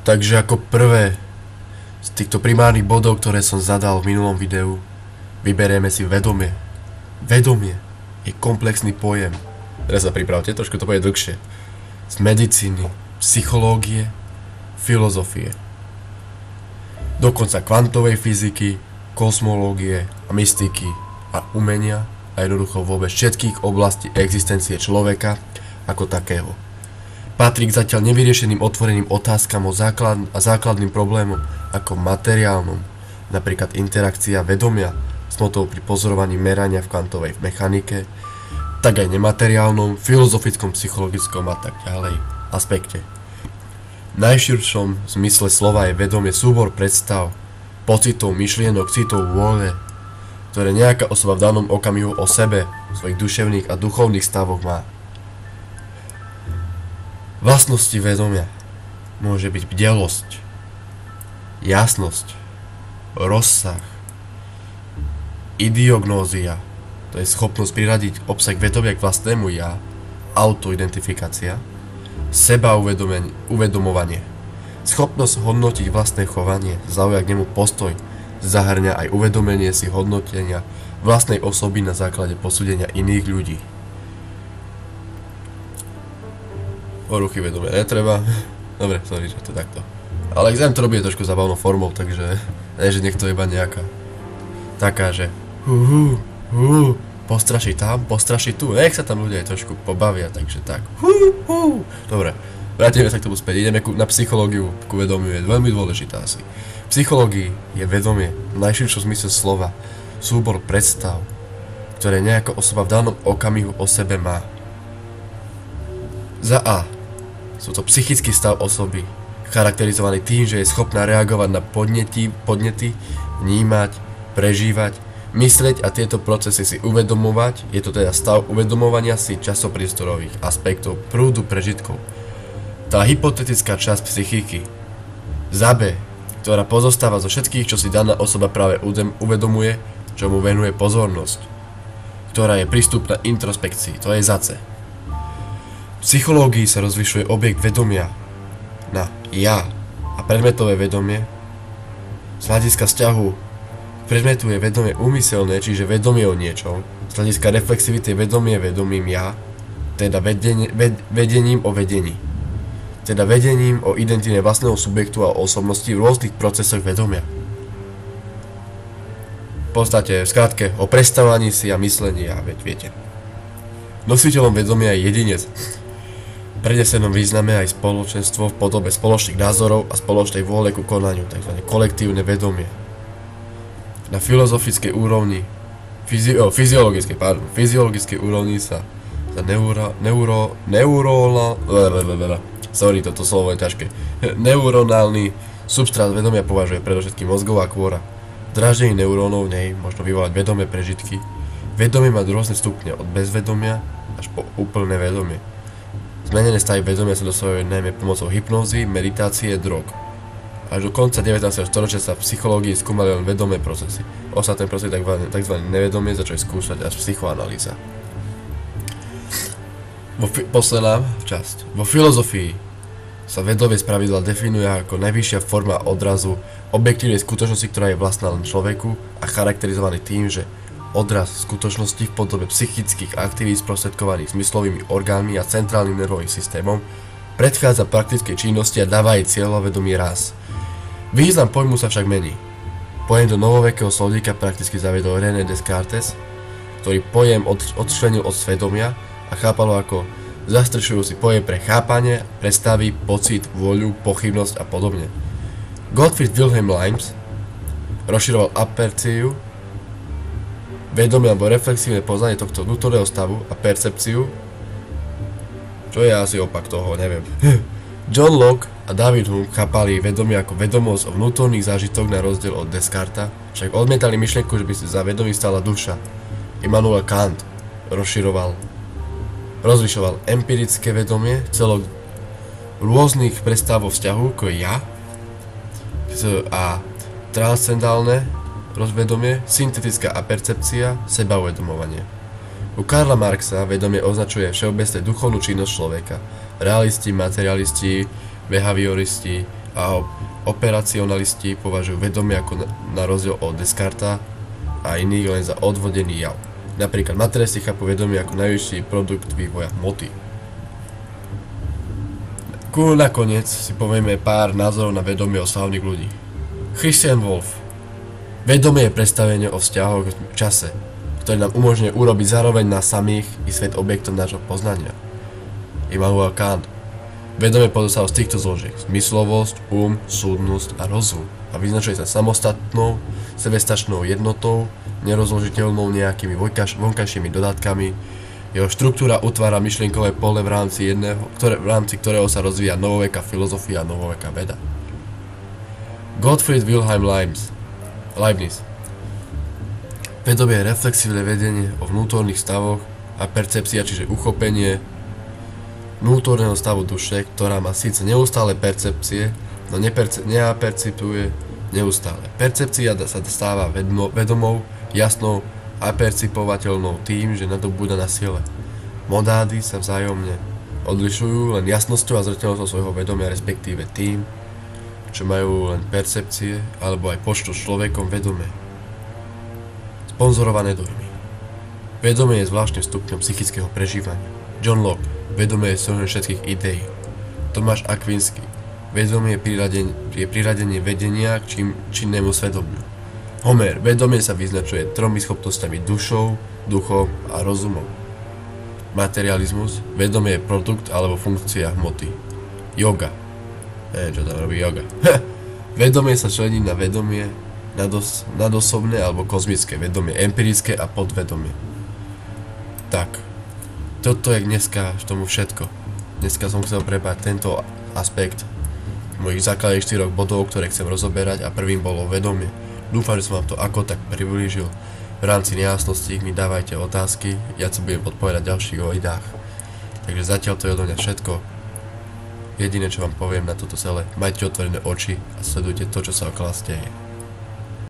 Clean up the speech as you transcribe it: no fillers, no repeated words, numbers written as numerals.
Takže ako prvé z týchto primárnych bodov, ktoré som zadal v minulom videu, vyberieme si vedomie. Vedomie je komplexný pojem. Teraz sa pripravte, trošku to bude dlhšie. Z medicíny, psychológie, filozofie. Dokonca kvantovej fyziky, kozmológie a mystiky a umenia a jednoducho vôbec všetkých oblastí existencie človeka ako takého. Patrí k zatiaľ nevyriešeným otvoreným otázkam a základným problémom ako materiálnom, napríklad interakcia vedomia s hmotou pri pozorovaní merania v kvantovej mechanike, tak aj nemateriálnom, filozofickom, psychologickom a tak ďalej aspekte. V najširšom zmysle slova je vedomie súbor predstav, pocitov, myšlienok, citov, vôle, ktoré nejaká osoba v danom okamihu o sebe, svojich duševných a duchovných stavoch má. Vlastnosti vedomia môže byť bdelosť, jasnosť, rozsah, idiognózia, to je schopnosť priradiť obsah vedomia k vlastnému ja, autoidentifikácia, uvedomovanie, schopnosť hodnotiť vlastné chovanie, zaujať k nemu postoj, zahŕňa aj uvedomenie si hodnotenia vlastnej osoby na základe posúdenia iných ľudí. Poruchy vedomia netreba. Dobre, sorry, že to takto. Ale examen to robí trošku zabavnou formou, takže nie, že niekto iba nejaká taká, že postraší tam, postraší tu, nech sa tam ľudia aj trošku pobavia, takže tak. Dobre, vrátime sa k tomu späť, ideme na psychológiu, ku vedomiu, je veľmi dôležitá asi. V psychológii je vedomie, v najširšom zmysle slova, súbor predstav, ktoré nejaká osoba v danom okamihu o sebe má. Za A sú to psychický stav osoby, charakterizovaný tým, že je schopná reagovať na podnety, vnímať, prežívať, myslieť a tieto procesy si uvedomovať, je to teda stav uvedomovania si časopriestorových aspektov prúdu prežitkov. Tá hypotetická časť psychiky, za B, ktorá pozostáva zo všetkých, čo si daná osoba práve uvedomuje, čo mu venuje pozornosť, ktorá je prístupná introspekcii, to je za C. V psychológii sa rozlišuje objekt vedomia na ja a predmetové vedomie. Z hľadiska vzťahu predmetu je vedomie úmyselné, čiže vedomie o niečom. Z hľadiska reflexivity je vedomie vedomím ja, teda vedením o vedení. Teda vedením o identite vlastného subjektu a osobnosti v rôznych procesoch vedomia. V podstate, v skratke, o predstavovaní si a myslení, a veď viete. Nositeľom vedomia je jedinec. V prenesenom význame aj spoločenstvo v podobe spoločných názorov a spoločnej vôle ku konaniu, tzv. Kolektívne vedomie. Na filozofickej úrovni, fyziologickej úrovni sa za toto slovo je ťažké. Neuronálny substrát vedomia považuje predovšetkým mozgová kôra. Dráždenie neurónov v nej možno vyvolať vedomé prežitky. Vedomie má rôzne stupne, od bezvedomia až po úplné vedomie. Zmenené stavy vedomia sa dosahujú najmä pomocou hypnózy, meditácie, drog. Až do konca 19. storočia sa v psychológii skúmali len vedomé procesy. Ostatné procesy, tzv. Nevedomie, začali skúšať až psychoanalýza. Posledná časť. Vo filozofii sa vedomie spravidla definuje ako najvyššia forma odrazu objektívnej skutočnosti, ktorá je vlastná len človeku a charakterizovaný tým, že odraz skutočnosti v podobe psychických aktivít sprostredkovaných zmyslovými orgánmi a centrálnym nervovým systémom predchádza praktickej činnosti a dáva jej cieľovedomý ráz. Význam pojmu sa však mení. Pojem do novovekého slovníka prakticky zaviedol René Descartes, ktorý pojem odčlenil od svedomia a chápalo ako zastrešujúci pojem pre chápanie, predstavy, pocit, vôľu, pochybnosť a podobne. Gottfried Wilhelm Leibniz rozširoval aperciu, vedomie alebo reflexívne poznanie tohto vnútorného stavu a percepciu, čo je asi opak toho, neviem. John Locke a David Hume chápali vedomie ako vedomosť o vnútorných zážitok na rozdiel od Descarta, však odmietali myšlienku, že by si za vedomím stala duša. Immanuel Kant rozlišoval empirické vedomie celok rôznych predstav vo vzťahu ako ja a transcendálne rozvedomie, syntetická apercepcia, sebauvedomovanie. U Karla Marxa vedomie označuje všeobecne duchovnú činnosť človeka. Realisti, materialisti, behavioristi a operacionalisti považujú vedomie ako na rozdiel od Descarta a iných len za odvodený jav. Napríklad materialisti chápu vedomie ako najvyšší produkt vývoja hmoty. Nakoniec si povieme pár názorov na vedomie o slávnych ľudí. Christian Wolff. Vedomie je predstavenie o vzťahoch v čase, ktoré nám umožňuje urobiť zároveň nás samých i svet objektom nášho poznania. Immanuel Kant. Vedomie pozostáva z týchto zložiek: zmyslovosť, súdnosť a rozum a vyznačuje sa samostatnou, sebestačnou jednotou, nerozložiteľnou nejakými vonkajšími dodatkami. Jeho štruktúra utvára myšlienkové pole v rámci ktorého sa rozvíja novoveká filozofia a novoveká veda. Gottfried Wilhelm Leibniz. Vedomie je reflexívne vedenie o vnútorných stavoch a percepcia, čiže uchopenie vnútorného stavu duše, ktorá má síce neustále percepcie, no neapercipuje neustále. Percepcia sa stáva vedomou, jasnou a percipovateľnou tým, že nadobúda na sile. Modády sa vzájomne odlišujú len jasnosťou a zreteľnosťou svojho vedomia, respektíve tým, čo majú len percepcie alebo aj počtu človekom vedomé. Sponzorované dojmy. Vedomie je zvláštnym stupňom psychického prežívania. John Locke. Vedomie je súhrn všetkých ideí. Tomáš Akvinský. Vedomie je priradenie vedenia k činnému svedomiu. Homer. Vedomie sa vyznačuje tromi schopnosťami: dušou, duchom a rozumom. Materializmus. Vedomie je produkt alebo funkcia hmoty. Yoga. Neviem, čo tam robí yoga. Vedomie sa člení na vedomie nadosobné alebo kozmické, vedomie empirické a podvedomie. Tak, toto je dneska k tomu všetko. Dneska som chcel prebrať tento aspekt mojich základných 4 bodov, ktoré chcem rozoberať, a prvým bolo vedomie. Dúfam, že som vám to ako tak priblížil. V rámci nejasností mi dávajte otázky, ja sa budem odpovedať v ďalších videách. Takže zatiaľ to je odo mňa všetko. Jediné, čo vám poviem na toto celé: majte otvorené oči a sledujte to, čo sa okolo vás deje.